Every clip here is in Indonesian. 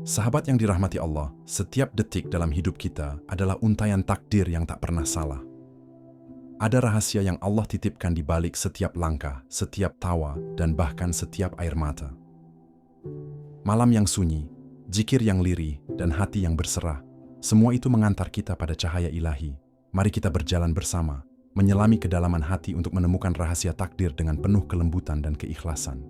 Sahabat yang dirahmati Allah, setiap detik dalam hidup kita adalah untaian takdir yang tak pernah salah. Ada rahasia yang Allah titipkan di balik setiap langkah, setiap tawa, dan bahkan setiap air mata. Malam yang sunyi, zikir yang lirih, dan hati yang berserah, semua itu mengantar kita pada cahaya ilahi. Mari kita berjalan bersama, menyelami kedalaman hati untuk menemukan rahasia takdir dengan penuh kelembutan dan keikhlasan.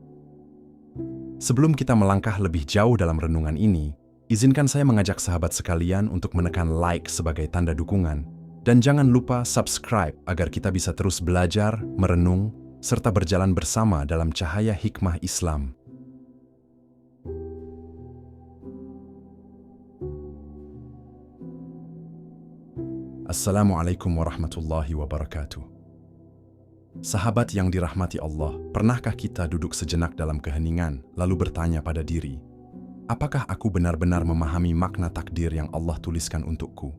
Sebelum kita melangkah lebih jauh dalam renungan ini, izinkan saya mengajak sahabat sekalian untuk menekan like sebagai tanda dukungan, dan jangan lupa subscribe agar kita bisa terus belajar, merenung, serta berjalan bersama dalam cahaya hikmah Islam. Assalamualaikum warahmatullahi wabarakatuh. Sahabat yang dirahmati Allah, pernahkah kita duduk sejenak dalam keheningan lalu bertanya pada diri, apakah aku benar-benar memahami makna takdir yang Allah tuliskan untukku?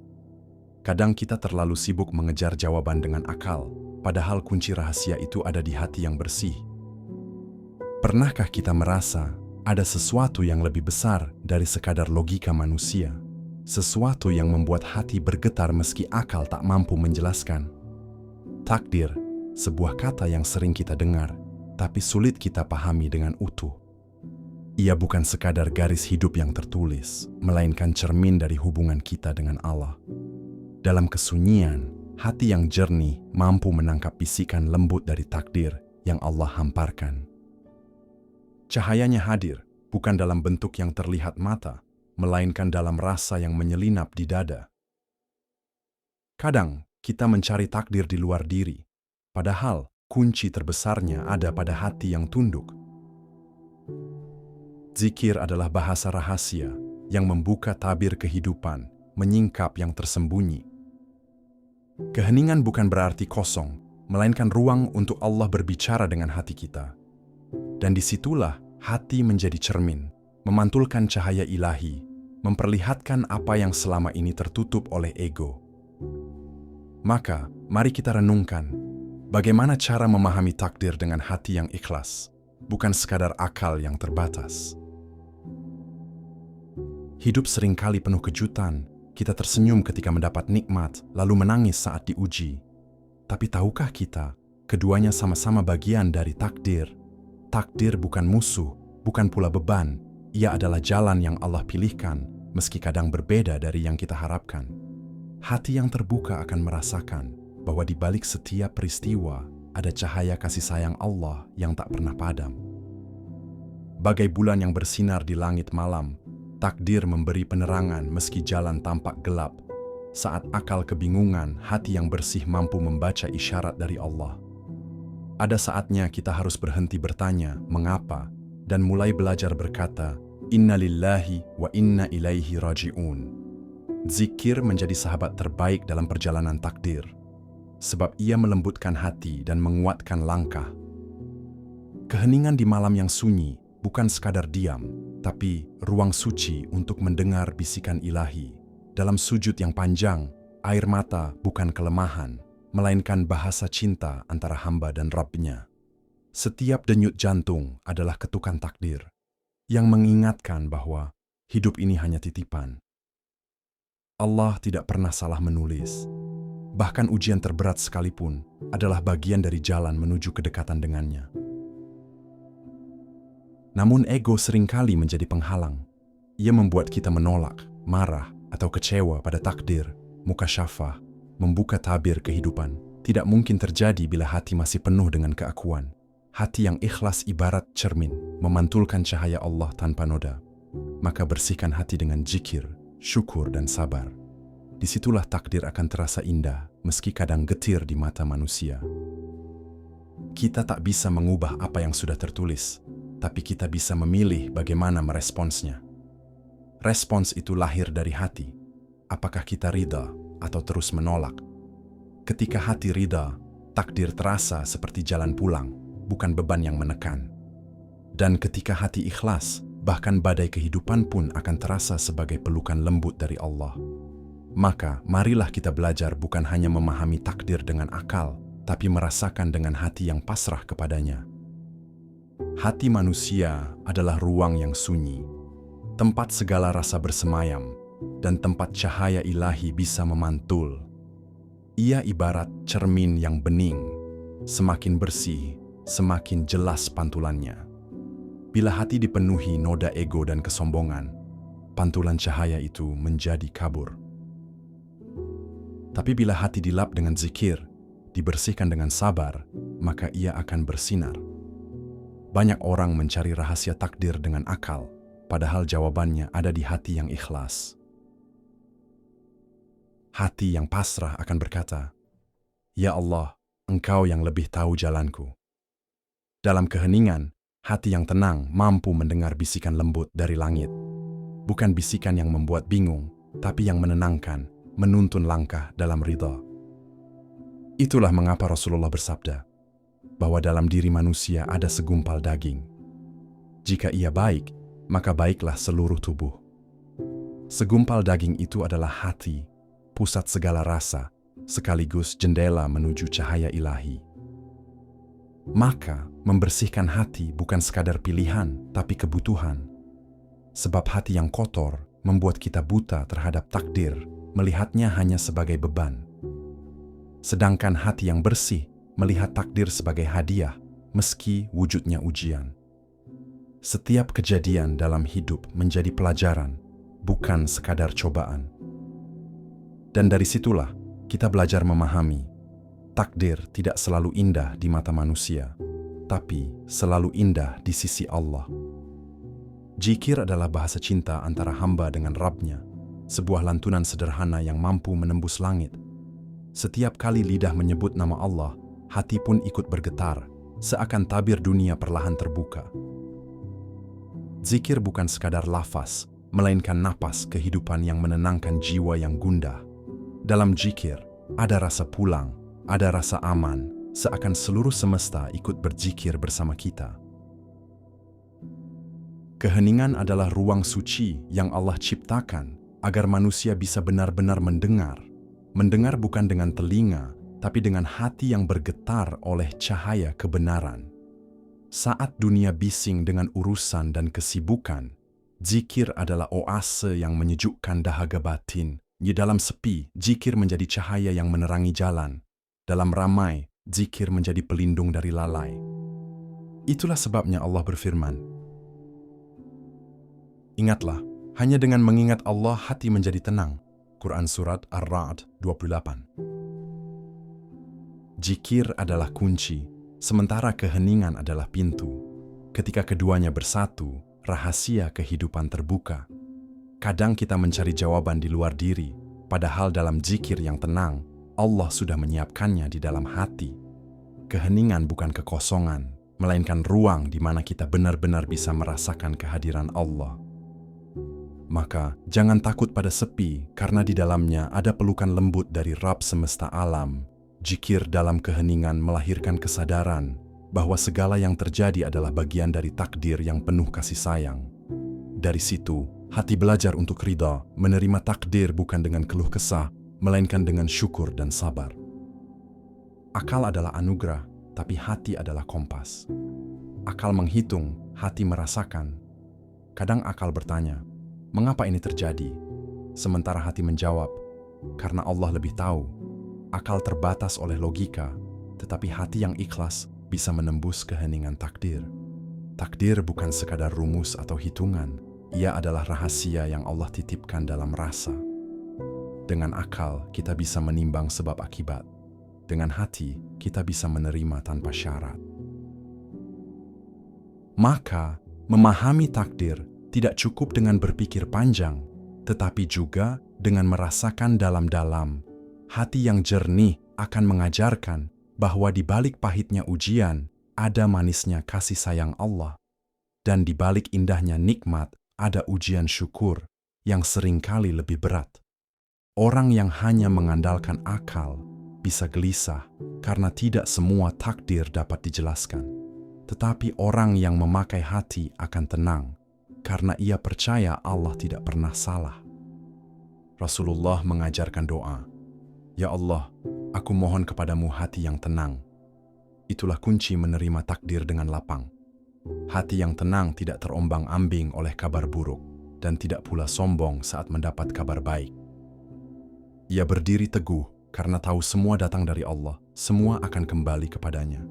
Kadang kita terlalu sibuk mengejar jawaban dengan akal, padahal kunci rahasia itu ada di hati yang bersih. Pernahkah kita merasa ada sesuatu yang lebih besar dari sekadar logika manusia? Sesuatu yang membuat hati bergetar meski akal tak mampu menjelaskan. Takdir, sebuah kata yang sering kita dengar, tapi sulit kita pahami dengan utuh. Ia bukan sekadar garis hidup yang tertulis, melainkan cermin dari hubungan kita dengan Allah. Dalam kesunyian, hati yang jernih mampu menangkap bisikan lembut dari takdir yang Allah hamparkan. Cahayanya hadir, bukan dalam bentuk yang terlihat mata, melainkan dalam rasa yang menyelinap di dada. Kadang, kita mencari takdir di luar diri, padahal kunci terbesarnya ada pada hati yang tunduk. Zikir adalah bahasa rahasia yang membuka tabir kehidupan, menyingkap yang tersembunyi. Keheningan bukan berarti kosong, melainkan ruang untuk Allah berbicara dengan hati kita. Dan disitulah hati menjadi cermin, memantulkan cahaya ilahi, memperlihatkan apa yang selama ini tertutup oleh ego. Maka, mari kita renungkan, bagaimana cara memahami takdir dengan hati yang ikhlas, bukan sekadar akal yang terbatas. Hidup seringkali penuh kejutan, kita tersenyum ketika mendapat nikmat, lalu menangis saat diuji. Tapi tahukah kita, keduanya sama-sama bagian dari takdir. Takdir bukan musuh, bukan pula beban, ia adalah jalan yang Allah pilihkan, meski kadang berbeda dari yang kita harapkan. Hati yang terbuka akan merasakan bahwa di balik setiap peristiwa ada cahaya kasih sayang Allah yang tak pernah padam. Bagai bulan yang bersinar di langit malam, takdir memberi penerangan meski jalan tampak gelap. Saat akal kebingungan, hati yang bersih mampu membaca isyarat dari Allah. Ada saatnya kita harus berhenti bertanya, mengapa, dan mulai belajar berkata, Inna lillahi wa inna ilaihi raji'un. Zikir menjadi sahabat terbaik dalam perjalanan takdir, sebab ia melembutkan hati dan menguatkan langkah. Keheningan di malam yang sunyi bukan sekadar diam, tapi ruang suci untuk mendengar bisikan ilahi. Dalam sujud yang panjang, air mata bukan kelemahan, melainkan bahasa cinta antara hamba dan Rabb-Nya. Setiap denyut jantung adalah ketukan takdir, yang mengingatkan bahwa hidup ini hanya titipan. Allah tidak pernah salah menulis. Bahkan ujian terberat sekalipun adalah bagian dari jalan menuju kedekatan dengannya. Namun ego seringkali menjadi penghalang. Ia membuat kita menolak, marah, atau kecewa pada takdir. Mukasyafah, membuka tabir kehidupan, tidak mungkin terjadi bila hati masih penuh dengan keakuan. Hati yang ikhlas ibarat cermin, memantulkan cahaya Allah tanpa noda. Maka bersihkan hati dengan zikir, syukur, dan sabar. Disitulah takdir akan terasa indah, meski kadang getir di mata manusia. Kita tak bisa mengubah apa yang sudah tertulis, tapi kita bisa memilih bagaimana meresponsnya. Respons itu lahir dari hati. Apakah kita ridha atau terus menolak? Ketika hati ridha, takdir terasa seperti jalan pulang, bukan beban yang menekan. Dan ketika hati ikhlas, bahkan badai kehidupan pun akan terasa sebagai pelukan lembut dari Allah. Maka, marilah kita belajar bukan hanya memahami takdir dengan akal, tapi merasakan dengan hati yang pasrah kepadanya. Hati manusia adalah ruang yang sunyi. tempat segala rasa bersemayam, dan tempat cahaya ilahi bisa memantul. Ia ibarat cermin yang bening, semakin bersih, semakin jelas pantulannya. Bila hati dipenuhi noda ego dan kesombongan, pantulan cahaya itu menjadi kabur. Tapi bila hati dilap dengan zikir, dibersihkan dengan sabar, maka ia akan bersinar. Banyak orang mencari rahasia takdir dengan akal, padahal jawabannya ada di hati yang ikhlas. Hati yang pasrah akan berkata, "Ya Allah, Engkau yang lebih tahu jalanku." Dalam keheningan, hati yang tenang mampu mendengar bisikan lembut dari langit. Bukan bisikan yang membuat bingung, tapi yang menenangkan, menuntun langkah dalam ridha. Itulah mengapa Rasulullah bersabda, bahwa dalam diri manusia ada segumpal daging. Jika ia baik, maka baiklah seluruh tubuh. Segumpal daging itu adalah hati, pusat segala rasa, sekaligus jendela menuju cahaya ilahi. Maka, membersihkan hati bukan sekadar pilihan, tapi kebutuhan. Sebab hati yang kotor membuat kita buta terhadap takdir, melihatnya hanya sebagai beban. Sedangkan hati yang bersih melihat takdir sebagai hadiah, meski wujudnya ujian. Setiap kejadian dalam hidup menjadi pelajaran, bukan sekadar cobaan. Dan dari situlah kita belajar memahami, takdir tidak selalu indah di mata manusia, tapi selalu indah di sisi Allah. Zikir adalah bahasa cinta antara hamba dengan Rabb-Nya, sebuah lantunan sederhana yang mampu menembus langit. Setiap kali lidah menyebut nama Allah, hati pun ikut bergetar, seakan tabir dunia perlahan terbuka. Zikir bukan sekadar lafaz, melainkan napas kehidupan yang menenangkan jiwa yang gundah. Dalam zikir, ada rasa pulang, ada rasa aman, seakan seluruh semesta ikut berzikir bersama kita. Keheningan adalah ruang suci yang Allah ciptakan agar manusia bisa benar-benar mendengar. Mendengar bukan dengan telinga, tapi dengan hati yang bergetar oleh cahaya kebenaran. Saat dunia bising dengan urusan dan kesibukan, zikir adalah oase yang menyejukkan dahaga batin. Di dalam sepi, zikir menjadi cahaya yang menerangi jalan. Dalam ramai, zikir menjadi pelindung dari lalai. Itulah sebabnya Allah berfirman, "Ingatlah, hanya dengan mengingat Allah hati menjadi tenang." Quran Surat Ar-Ra'd 28. Zikir adalah kunci, sementara keheningan adalah pintu. Ketika keduanya bersatu, rahasia kehidupan terbuka. Kadang kita mencari jawaban di luar diri, padahal dalam zikir yang tenang, Allah sudah menyiapkannya di dalam hati. Keheningan bukan kekosongan, melainkan ruang di mana kita benar-benar bisa merasakan kehadiran Allah. Maka, jangan takut pada sepi, karena di dalamnya ada pelukan lembut dari Rabb semesta alam. Zikir dalam keheningan melahirkan kesadaran bahwa segala yang terjadi adalah bagian dari takdir yang penuh kasih sayang. Dari situ, hati belajar untuk ridha, menerima takdir bukan dengan keluh kesah, melainkan dengan syukur dan sabar. Akal adalah anugerah, tapi hati adalah kompas. Akal menghitung, hati merasakan. Kadang akal bertanya, "Mengapa ini terjadi?" Sementara hati menjawab, "Karena Allah lebih tahu." Akal terbatas oleh logika, tetapi hati yang ikhlas bisa menembus keheningan takdir. Takdir bukan sekadar rumus atau hitungan, ia adalah rahasia yang Allah titipkan dalam rasa. Dengan akal, kita bisa menimbang sebab akibat. Dengan hati, kita bisa menerima tanpa syarat. Maka, memahami takdir tidak cukup dengan berpikir panjang, tetapi juga dengan merasakan dalam-dalam. Hati yang jernih akan mengajarkan bahwa di balik pahitnya ujian, ada manisnya kasih sayang Allah. Dan di balik indahnya nikmat, ada ujian syukur yang seringkali lebih berat. Orang yang hanya mengandalkan akal bisa gelisah karena tidak semua takdir dapat dijelaskan. Tetapi orang yang memakai hati akan tenang karena ia percaya Allah tidak pernah salah. Rasulullah mengajarkan doa, "Ya Allah, aku mohon kepadamu hati yang tenang." Itulah kunci menerima takdir dengan lapang. Hati yang tenang tidak terombang-ambing oleh kabar buruk. dan tidak pula sombong saat mendapat kabar baik. Ia berdiri teguh karena tahu semua datang dari Allah, semua akan kembali kepadanya.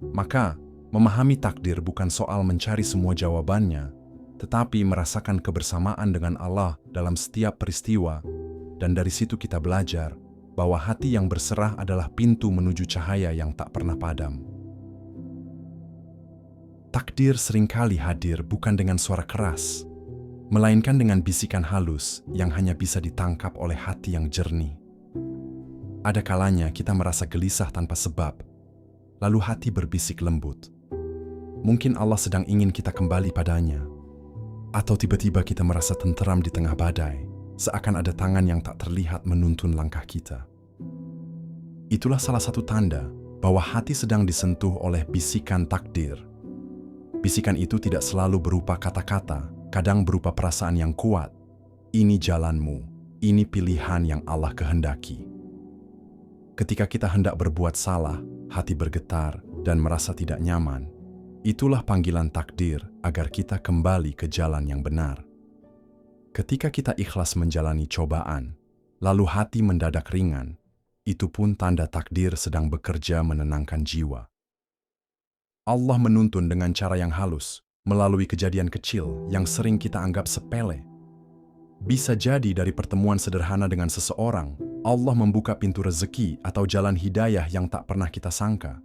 Maka, memahami takdir bukan soal mencari semua jawabannya, tetapi merasakan kebersamaan dengan Allah dalam setiap peristiwa, dan dari situ kita belajar bahwa hati yang berserah adalah pintu menuju cahaya yang tak pernah padam. Takdir seringkali hadir bukan dengan suara keras, melainkan dengan bisikan halus yang hanya bisa ditangkap oleh hati yang jernih. Ada kalanya kita merasa gelisah tanpa sebab, lalu hati berbisik lembut. Mungkin Allah sedang ingin kita kembali padanya. Atau tiba-tiba kita merasa tenteram di tengah badai, seakan ada tangan yang tak terlihat menuntun langkah kita. Itulah salah satu tanda bahwa hati sedang disentuh oleh bisikan takdir. Bisikan itu tidak selalu berupa kata-kata, kadang berupa perasaan yang kuat. Ini jalanmu, ini pilihan yang Allah kehendaki. Ketika kita hendak berbuat salah, hati bergetar dan merasa tidak nyaman. Itulah panggilan takdir agar kita kembali ke jalan yang benar. Ketika kita ikhlas menjalani cobaan, lalu hati mendadak ringan, itu pun tanda takdir sedang bekerja menenangkan jiwa. Allah menuntun dengan cara yang halus, melalui kejadian kecil yang sering kita anggap sepele. Bisa jadi dari pertemuan sederhana dengan seseorang, Allah membuka pintu rezeki atau jalan hidayah yang tak pernah kita sangka.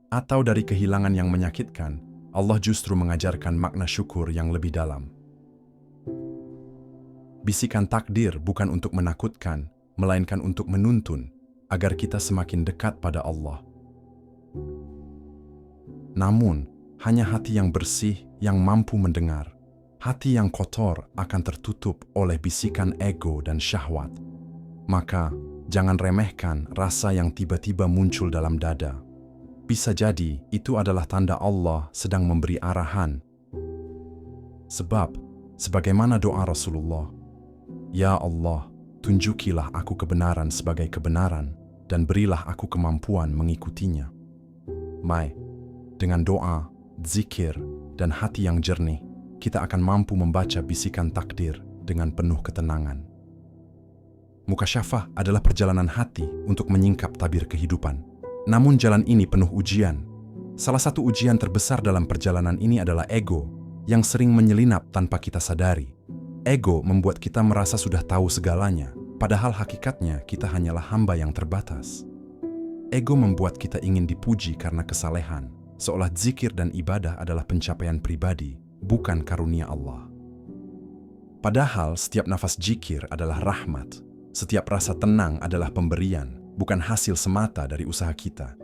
Atau dari kehilangan yang menyakitkan, Allah justru mengajarkan makna syukur yang lebih dalam. Bisikan takdir bukan untuk menakutkan, melainkan untuk menuntun, agar kita semakin dekat pada Allah. Namun, hanya hati yang bersih yang mampu mendengar. Hati yang kotor akan tertutup oleh bisikan ego dan syahwat. Maka, jangan remehkan rasa yang tiba-tiba muncul dalam dada. Bisa jadi itu adalah tanda Allah sedang memberi arahan. Sebab, sebagaimana doa Rasulullah, "Ya Allah, tunjukilah aku kebenaran sebagai kebenaran, dan berilah aku kemampuan mengikutinya." Dengan doa, zikir, dan hati yang jernih, kita akan mampu membaca bisikan takdir dengan penuh ketenangan. Mukasyafah adalah perjalanan hati untuk menyingkap tabir kehidupan. Namun jalan ini penuh ujian. Salah satu ujian terbesar dalam perjalanan ini adalah ego, yang sering menyelinap tanpa kita sadari. Ego membuat kita merasa sudah tahu segalanya, padahal hakikatnya kita hanyalah hamba yang terbatas. Ego membuat kita ingin dipuji karena kesalehan, seolah zikir dan ibadah adalah pencapaian pribadi, bukan karunia Allah. Padahal setiap nafas zikir adalah rahmat, setiap rasa tenang adalah pemberian, bukan hasil semata dari usaha kita.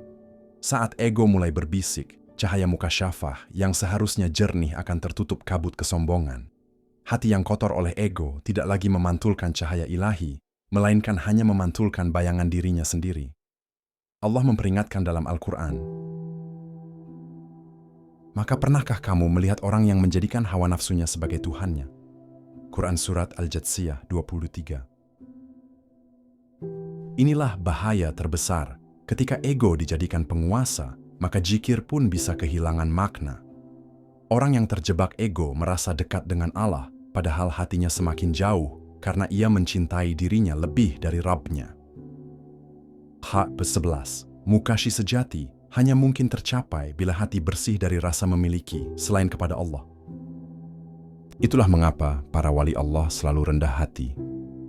Saat ego mulai berbisik, cahaya mukasyafah yang seharusnya jernih akan tertutup kabut kesombongan. Hati yang kotor oleh ego tidak lagi memantulkan cahaya ilahi, melainkan hanya memantulkan bayangan dirinya sendiri. Allah memperingatkan dalam Al-Quran, "Maka pernahkah kamu melihat orang yang menjadikan hawa nafsunya sebagai Tuhannya?" Quran Surat Al-Jatsiyah 23. Inilah bahaya terbesar. Ketika ego dijadikan penguasa, maka zikir pun bisa kehilangan makna. Orang yang terjebak ego merasa dekat dengan Allah, padahal hatinya semakin jauh karena ia mencintai dirinya lebih dari Rabb-Nya. Hak 11. Mukasy sejati hanya mungkin tercapai bila hati bersih dari rasa memiliki selain kepada Allah. Itulah mengapa para wali Allah selalu rendah hati,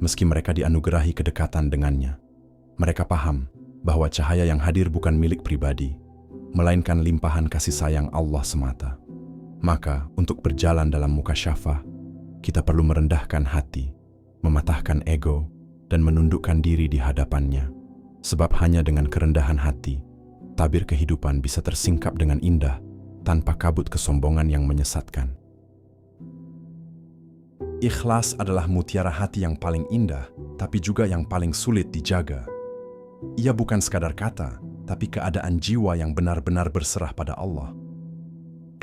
meski mereka dianugerahi kedekatan dengannya. Mereka paham bahwa cahaya yang hadir bukan milik pribadi, melainkan limpahan kasih sayang Allah semata. Maka, untuk berjalan dalam mukasyafah, kita perlu merendahkan hati, mematahkan ego, dan menundukkan diri di hadapannya. Sebab hanya dengan kerendahan hati, tabir kehidupan bisa tersingkap dengan indah, tanpa kabut kesombongan yang menyesatkan. Ikhlas adalah mutiara hati yang paling indah, tapi juga yang paling sulit dijaga. Ia bukan sekadar kata, tapi keadaan jiwa yang benar-benar berserah pada Allah.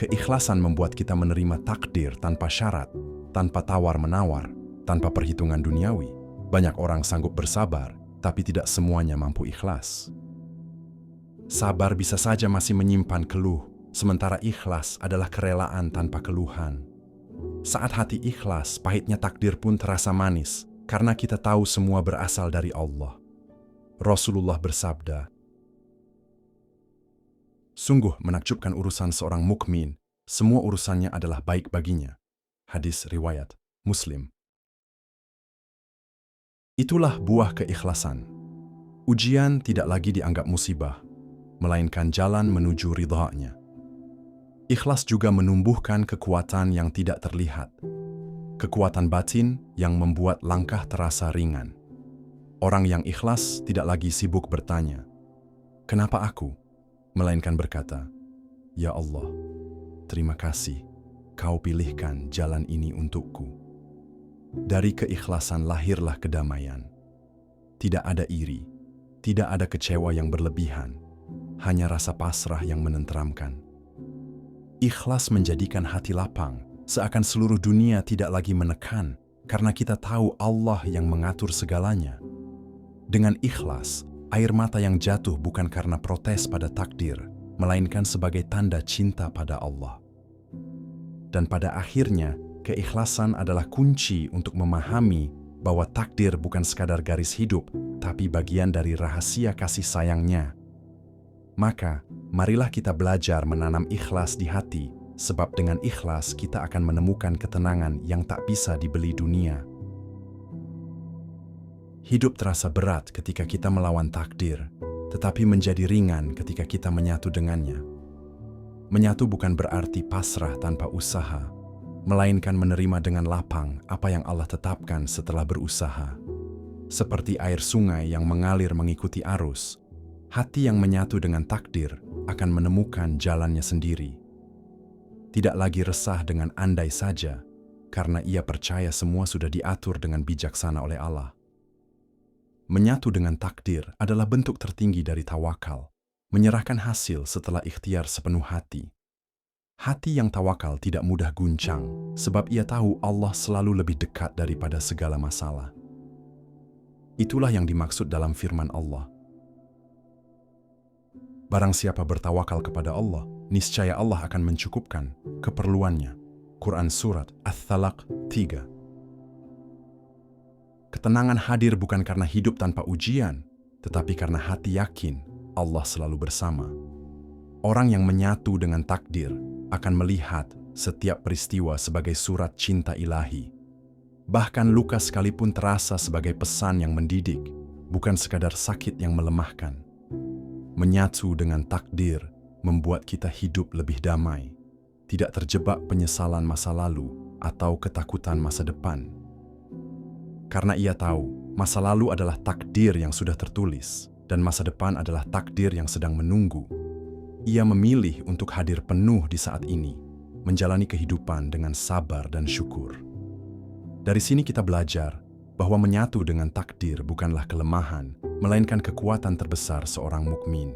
Keikhlasan membuat kita menerima takdir tanpa syarat, tanpa tawar-menawar, tanpa perhitungan duniawi. Banyak orang sanggup bersabar, tapi tidak semuanya mampu ikhlas. Sabar bisa saja masih menyimpan keluh, sementara ikhlas adalah kerelaan tanpa keluhan. Saat hati ikhlas, pahitnya takdir pun terasa manis, karena kita tahu semua berasal dari Allah. Rasulullah bersabda, "Sungguh menakjubkan urusan seorang mukmin, semua urusannya adalah baik baginya." Hadis riwayat Muslim. Itulah buah keikhlasan. Ujian tidak lagi dianggap musibah, melainkan jalan menuju ridha-Nya. Ikhlas juga menumbuhkan kekuatan yang tidak terlihat. Kekuatan batin yang membuat langkah terasa ringan. Orang yang ikhlas tidak lagi sibuk bertanya, "Kenapa aku?" Melainkan berkata, "Ya Allah, terima kasih, Kau pilihkan jalan ini untukku." Dari keikhlasan lahirlah kedamaian. Tidak ada iri, tidak ada kecewa yang berlebihan, hanya rasa pasrah yang menenteramkan. Ikhlas menjadikan hati lapang, seakan seluruh dunia tidak lagi menekan, karena kita tahu Allah yang mengatur segalanya. Dengan ikhlas, air mata yang jatuh bukan karena protes pada takdir, melainkan sebagai tanda cinta pada Allah. Dan pada akhirnya, keikhlasan adalah kunci untuk memahami bahwa takdir bukan sekadar garis hidup, tapi bagian dari rahasia kasih sayang-Nya. Maka, marilah kita belajar menanam ikhlas di hati, sebab dengan ikhlas kita akan menemukan ketenangan yang tak bisa dibeli dunia. Hidup terasa berat ketika kita melawan takdir, tetapi menjadi ringan ketika kita menyatu dengannya. Menyatu bukan berarti pasrah tanpa usaha, melainkan menerima dengan lapang apa yang Allah tetapkan setelah berusaha. Seperti air sungai yang mengalir mengikuti arus, hati yang menyatu dengan takdir akan menemukan jalannya sendiri. Tidak lagi resah dengan andai saja, karena ia percaya semua sudah diatur dengan bijaksana oleh Allah. Menyatu dengan takdir adalah bentuk tertinggi dari tawakal, menyerahkan hasil setelah ikhtiar sepenuh hati. Hati yang tawakal tidak mudah guncang, sebab ia tahu Allah selalu lebih dekat daripada segala masalah. Itulah yang dimaksud dalam firman Allah. Barang siapa bertawakal kepada Allah, niscaya Allah akan mencukupkan keperluannya. Quran Surat At-Thalaq 3. Ketenangan hadir bukan karena hidup tanpa ujian, tetapi karena hati yakin Allah selalu bersama. Orang yang menyatu dengan takdir akan melihat setiap peristiwa sebagai surat cinta ilahi. Bahkan luka sekalipun terasa sebagai pesan yang mendidik, bukan sekadar sakit yang melemahkan. Menyatu dengan takdir membuat kita hidup lebih damai, tidak terjebak penyesalan masa lalu atau ketakutan masa depan. Karena ia tahu, masa lalu adalah takdir yang sudah tertulis, dan masa depan adalah takdir yang sedang menunggu. Ia memilih untuk hadir penuh di saat ini, menjalani kehidupan dengan sabar dan syukur. Dari sini kita belajar bahwa menyatu dengan takdir bukanlah kelemahan, melainkan kekuatan terbesar seorang mukmin.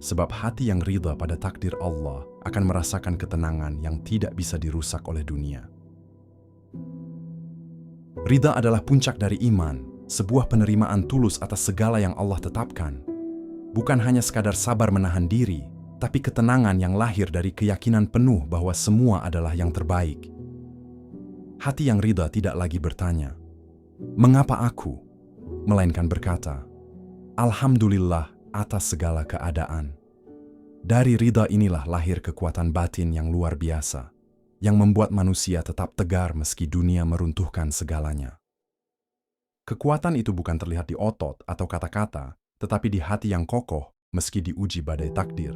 Sebab hati yang ridha pada takdir Allah akan merasakan ketenangan yang tidak bisa dirusak oleh dunia. Ridha adalah puncak dari iman, sebuah penerimaan tulus atas segala yang Allah tetapkan. Bukan hanya sekadar sabar menahan diri, tapi ketenangan yang lahir dari keyakinan penuh bahwa semua adalah yang terbaik. Hati yang ridha tidak lagi bertanya, "Mengapa aku?" Melainkan berkata, "Alhamdulillah atas segala keadaan." Dari ridha inilah lahir kekuatan batin yang luar biasa, yang membuat manusia tetap tegar meski dunia meruntuhkan segalanya. Kekuatan itu bukan terlihat di otot atau kata-kata, tetapi di hati yang kokoh meski diuji badai takdir.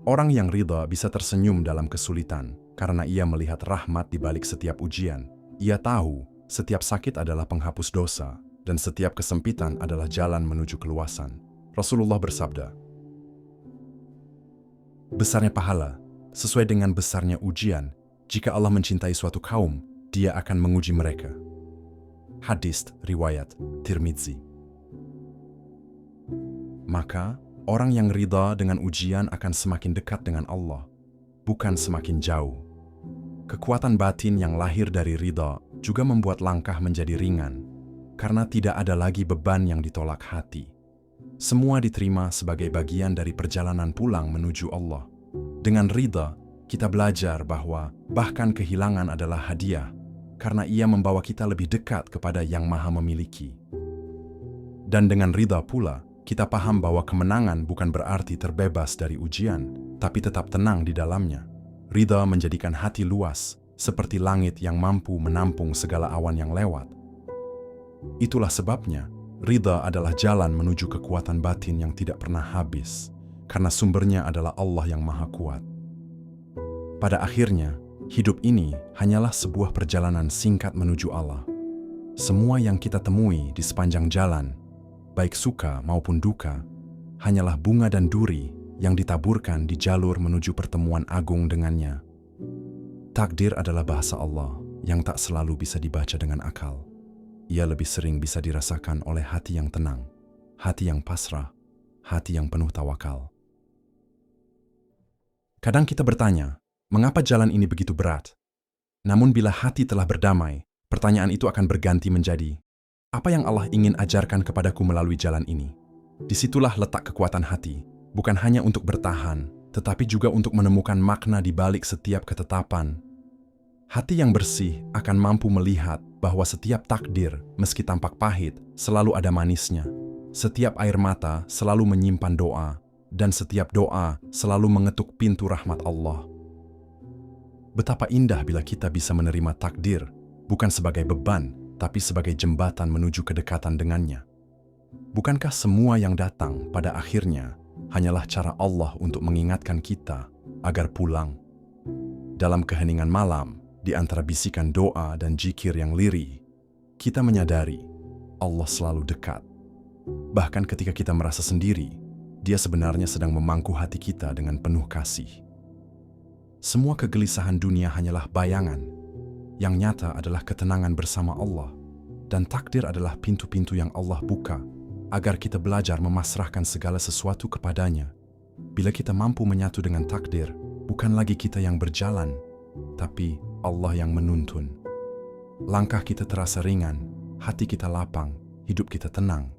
Orang yang ridha bisa tersenyum dalam kesulitan, karena ia melihat rahmat di balik setiap ujian. Ia tahu setiap sakit adalah penghapus dosa, dan setiap kesempitan adalah jalan menuju keluasan. Rasulullah bersabda, "Besarnya pahala, sesuai dengan besarnya ujian. Jika Allah mencintai suatu kaum, Dia akan menguji mereka." Hadis riwayat Tirmidzi. Maka, orang yang ridha dengan ujian akan semakin dekat dengan Allah, bukan semakin jauh. Kekuatan batin yang lahir dari ridha juga membuat langkah menjadi ringan, karena tidak ada lagi beban yang ditolak hati. Semua diterima sebagai bagian dari perjalanan pulang menuju Allah. Dengan ridha, kita belajar bahwa bahkan kehilangan adalah hadiah, karena ia membawa kita lebih dekat kepada Yang Maha Memiliki. Dan dengan ridha pula, kita paham bahwa kemenangan bukan berarti terbebas dari ujian, tapi tetap tenang di dalamnya. Ridha menjadikan hati luas, seperti langit yang mampu menampung segala awan yang lewat. Itulah sebabnya, ridha adalah jalan menuju kekuatan batin yang tidak pernah habis, karena sumbernya adalah Allah yang Maha Kuat. Pada akhirnya, hidup ini hanyalah sebuah perjalanan singkat menuju Allah. Semua yang kita temui di sepanjang jalan, baik suka maupun duka, hanyalah bunga dan duri yang ditaburkan di jalur menuju pertemuan agung dengannya. Takdir adalah bahasa Allah yang tak selalu bisa dibaca dengan akal. Ia lebih sering bisa dirasakan oleh hati yang tenang, hati yang pasrah, hati yang penuh tawakal. Kadang kita bertanya, mengapa jalan ini begitu berat? Namun bila hati telah berdamai, pertanyaan itu akan berganti menjadi, apa yang Allah ingin ajarkan kepadaku melalui jalan ini? Disitulah letak kekuatan hati, bukan hanya untuk bertahan, tetapi juga untuk menemukan makna di balik setiap ketetapan. Hati yang bersih akan mampu melihat bahwa setiap takdir, meski tampak pahit, selalu ada manisnya. Setiap air mata selalu menyimpan doa, dan setiap doa selalu mengetuk pintu rahmat Allah. Betapa indah bila kita bisa menerima takdir, bukan sebagai beban, tapi sebagai jembatan menuju kedekatan dengannya. Bukankah semua yang datang pada akhirnya hanyalah cara Allah untuk mengingatkan kita agar pulang? Dalam keheningan malam, di antara bisikan doa dan zikir yang lirih, kita menyadari Allah selalu dekat. Bahkan ketika kita merasa sendiri, Dia sebenarnya sedang memangku hati kita dengan penuh kasih. Semua kegelisahan dunia hanyalah bayangan. Yang nyata adalah ketenangan bersama Allah, dan takdir adalah pintu-pintu yang Allah buka agar kita belajar memasrahkan segala sesuatu kepadanya. Bila kita mampu menyatu dengan takdir, bukan lagi kita yang berjalan, tapi Allah yang menuntun. Langkah kita terasa ringan, hati kita lapang, hidup kita tenang.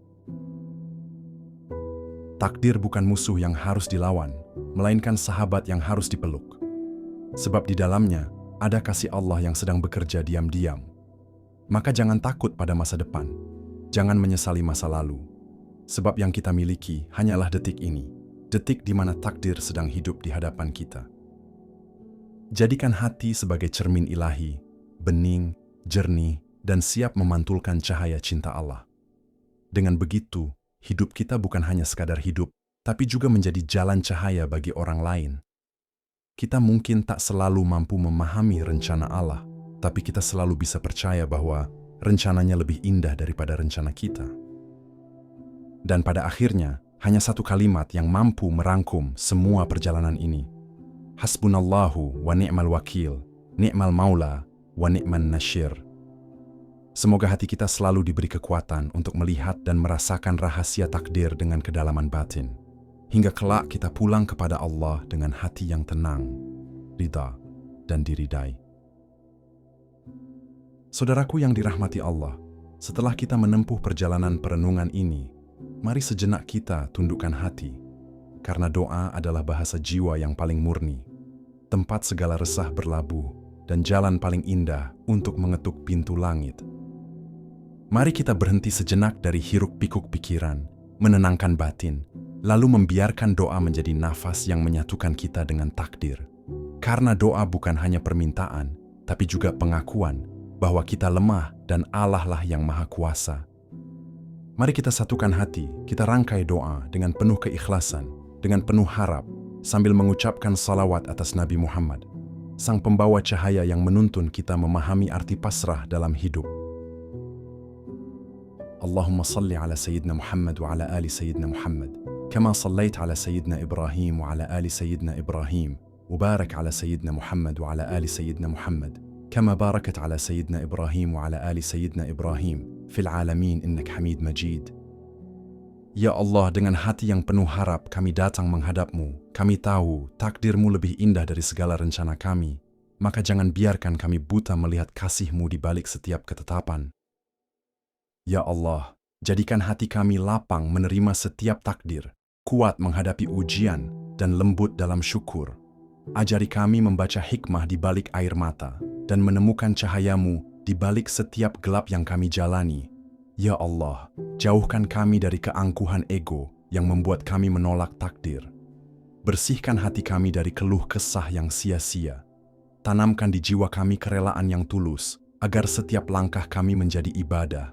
Takdir bukan musuh yang harus dilawan, melainkan sahabat yang harus dipeluk. Sebab di dalamnya ada kasih Allah yang sedang bekerja diam-diam. Maka jangan takut pada masa depan, jangan menyesali masa lalu. Sebab yang kita miliki hanyalah detik ini, detik di mana takdir sedang hidup di hadapan kita. Jadikan hati sebagai cermin ilahi, bening, jernih, dan siap memantulkan cahaya cinta Allah. Dengan begitu, hidup kita bukan hanya sekadar hidup, tapi juga menjadi jalan cahaya bagi orang lain. Kita mungkin tak selalu mampu memahami rencana Allah, tapi kita selalu bisa percaya bahwa rencananya lebih indah daripada rencana kita. Dan pada akhirnya, hanya satu kalimat yang mampu merangkum semua perjalanan ini. Hasbunallahu wa ni'mal wakil, ni'mal maula wa ni'man nasyir. Semoga hati kita selalu diberi kekuatan untuk melihat dan merasakan rahasia takdir dengan kedalaman batin, hingga kelak kita pulang kepada Allah dengan hati yang tenang, ridha, dan diridai. Saudaraku yang dirahmati Allah, setelah kita menempuh perjalanan perenungan ini, mari sejenak kita tundukkan hati, karena doa adalah bahasa jiwa yang paling murni, tempat segala resah berlabuh, dan jalan paling indah untuk mengetuk pintu langit. Mari kita berhenti sejenak dari hiruk-pikuk pikiran, menenangkan batin, lalu membiarkan doa menjadi nafas yang menyatukan kita dengan takdir. Karena doa bukan hanya permintaan, tapi juga pengakuan bahwa kita lemah dan Allah lah yang Maha Kuasa. Mari kita satukan hati, kita rangkai doa dengan penuh keikhlasan, dengan penuh harap, sambil mengucapkan salawat atas Nabi Muhammad, sang pembawa cahaya yang menuntun kita memahami arti pasrah dalam hidup. Allahumma salli ala Sayyidina Muhammad wa ala ali Sayyidina Muhammad, kama sallait ala Sayyidina Ibrahim wa ala ali Sayyidina Ibrahim, wa barak ala Sayyidina Muhammad wa ala ali Sayyidina Muhammad, kama barakat ala Sayyidina Ibrahim wa ala ali Sayyidina Ibrahim, fil alamin innak hamid majid. Ya Allah, dengan hati yang penuh harap kami datang menghadap-Mu. Kami tahu takdir-Mu lebih indah dari segala rencana kami. Maka jangan biarkan kami buta melihat kasih-Mu di balik setiap ketetapan. Ya Allah, jadikan hati kami lapang menerima setiap takdir, kuat menghadapi ujian, dan lembut dalam syukur. Ajari kami membaca hikmah di balik air mata dan menemukan cahayamu di balik setiap gelap yang kami jalani. Ya Allah, jauhkan kami dari keangkuhan ego yang membuat kami menolak takdir. Bersihkan hati kami dari keluh kesah yang sia-sia. Tanamkan di jiwa kami kerelaan yang tulus, agar setiap langkah kami menjadi ibadah.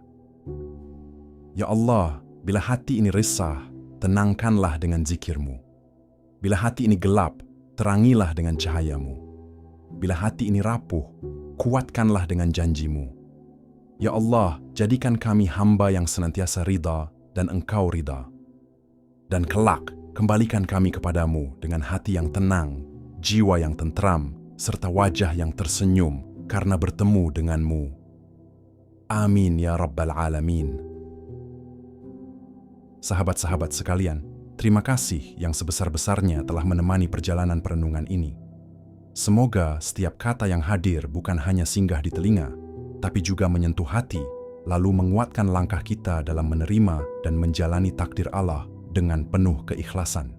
Ya Allah, bila hati ini resah, tenangkanlah dengan zikir-Mu. Bila hati ini gelap, terangilah dengan cahayamu. Bila hati ini rapuh, kuatkanlah dengan janji-Mu. Ya Allah, jadikan kami hamba yang senantiasa ridha dan Engkau ridha. Dan kelak, kembalikan kami kepadamu dengan hati yang tenang, jiwa yang tentram, serta wajah yang tersenyum karena bertemu denganmu. Amin ya Rabbal Alamin. Sahabat-sahabat sekalian, terima kasih yang sebesar-besarnya telah menemani perjalanan perenungan ini. Semoga setiap kata yang hadir bukan hanya singgah di telinga, tapi juga menyentuh hati, lalu menguatkan langkah kita dalam menerima dan menjalani takdir Allah dengan penuh keikhlasan.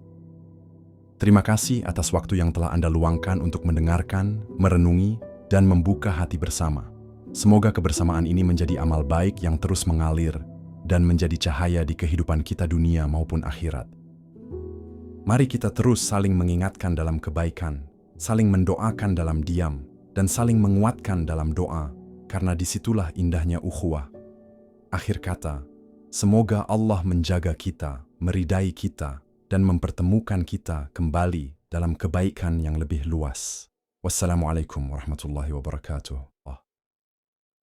Terima kasih atas waktu yang telah Anda luangkan untuk mendengarkan, merenungi, dan membuka hati bersama. Semoga kebersamaan ini menjadi amal baik yang terus mengalir dan menjadi cahaya di kehidupan kita dunia maupun akhirat. Mari kita terus saling mengingatkan dalam kebaikan, saling mendoakan dalam diam, dan saling menguatkan dalam doa, karena disitulah indahnya ukhuwah. Akhir kata, semoga Allah menjaga kita, meridai kita, dan mempertemukan kita kembali dalam kebaikan yang lebih luas. Wassalamualaikum warahmatullahi wabarakatuh.